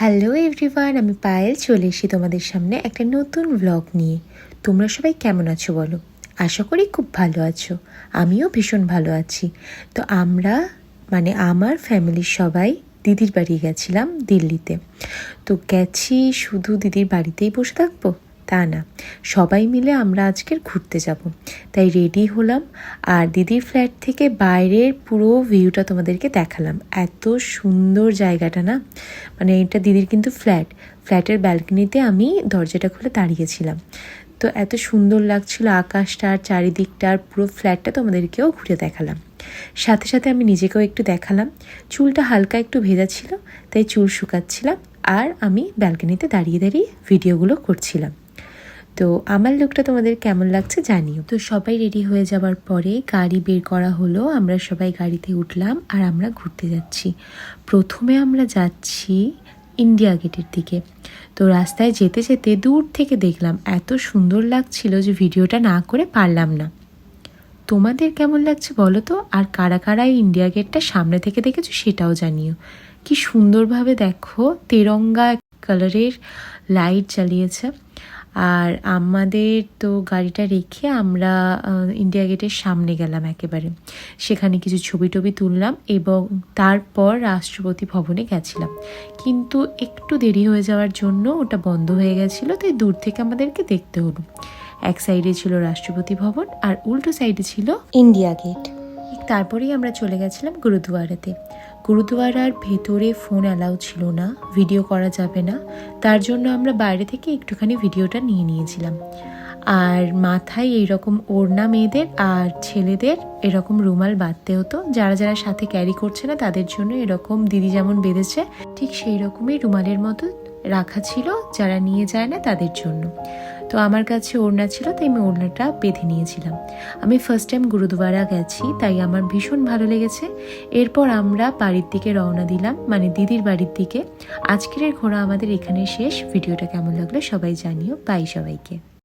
Hello everyone, আমি পায়েল চলে এসেছি তোমাদের সামনে একটা নতুন ব্লগ নিয়ে। তোমরা সবাই কেমন আছো বলো? আশা করি খুব ভালো আছো। আমিও ভীষণ ভালো আছি। তো আমরা আমার ফ্যামিলির সবাই দিদির বাড়ি গেছিলাম দিল্লিতে। তো গেছি শুধু দিদির বাড়িতেই বসে থাকবো তা না, সবাই মিলে আমরা আজকের ঘুরতে যাব। তাই রেডি হলাম আর দিদির ফ্ল্যাট থেকে বাইরের পুরো ভিউটা তোমাদেরকে দেখালাম। এত সুন্দর জায়গাটা না, এটা দিদির কিন্তু ফ্ল্যাটের ব্যালকনিতে আমি দরজাটা খুলে দাঁড়িয়েছিলাম। তো এত সুন্দর লাগছিল আকাশটা আর চারিদিকটা, আর পুরো ফ্ল্যাটটা তোমাদেরকেও ঘুরে দেখালাম। সাথে সাথে আমি নিজেকেও একটু দেখালাম। চুলটা হালকা একটু ভেজা ছিল, তাই চুল শুকাচ্ছিলাম আর আমি ব্যালকনিতে দাঁড়িয়ে দাঁড়িয়ে ভিডিওগুলো করছিলাম। তো আমার লুকটা তোমাদের কেমন লাগছে জানিও। তো সবাই রেডি হয়ে যাওয়ার পরে গাড়ি বের করা হলো, আমরা সবাই গাড়িতে উঠলাম আর আমরা ঘুরতে যাচ্ছি। প্রথমে আমরা যাচ্ছি ইন্ডিয়া গেটের দিকে। তো রাস্তায় যেতে যেতে দূর থেকে দেখলাম, এত সুন্দর লাগছিল যে ভিডিওটা না করে পারলাম না। তোমাদের কেমন লাগছে বলো তো? আর কারা কারা ইন্ডিয়া গেটটা সামনে থেকে দেখেছো সেটাও জানিও। কি সুন্দরভাবে দেখো, তেরঙ্গা কালারের লাইট জ্বালিয়েছে। আর আমাদের তো গাড়িটা রেখে আমরা ইন্ডিয়া গেটের সামনে গেলাম একেবারে। সেখানে কিছু ছবি টবি তুললাম এবং তারপর রাষ্ট্রপতি ভবনে গেছিলাম। কিন্তু একটু দেরি হয়ে যাওয়ার জন্য ওটা বন্ধ হয়ে গেছিলো, তাই দূর থেকে আমাদেরকে দেখতে হলো। এক সাইডে ছিল রাষ্ট্রপতি ভবন আর উল্টো সাইডে ছিল ইন্ডিয়া গেট। তারপরেই আমরা চলে গেছিলাম গুরুদুয়ারাতে। গুরুদুয়ারার ভেতরে ফোন অ্যালাউ ছিল না, ভিডিও করা যাবে না। তার জন্য আমরা বাইরে থেকে একটুখানি ভিডিওটা নিয়ে নিয়েছিলাম। আর মাথায় এইরকম ওড়না মেয়েদের আর ছেলেদের এরকম রুমাল বাঁধতে হতো। যারা যারা সাথে ক্যারি করছে না তাদের জন্য এরকম দিদি যেমন বেঁধেছে ঠিক সেই রকমই রুমালের মতো রাখা ছিল, যারা নিয়ে যায় না তাদের জন্য। তো আমার কাছে ওড়না ছিল, তাই আমি ওড়নাটা বেঁধে নিয়েছিলাম। আমি ফার্স্ট টাইম গুরুদুয়ারা গেছি, তাই আমার ভীষণ ভালো লেগেছে। এরপর আমরা বাড়ির দিকে রওনা দিলাম, দিদির বাড়ির দিকে। আজকের ঘোরা আমাদের এখানে শেষ। ভিডিওটা কেমন লাগলো সবাই জানিও। বাই সবাইকে।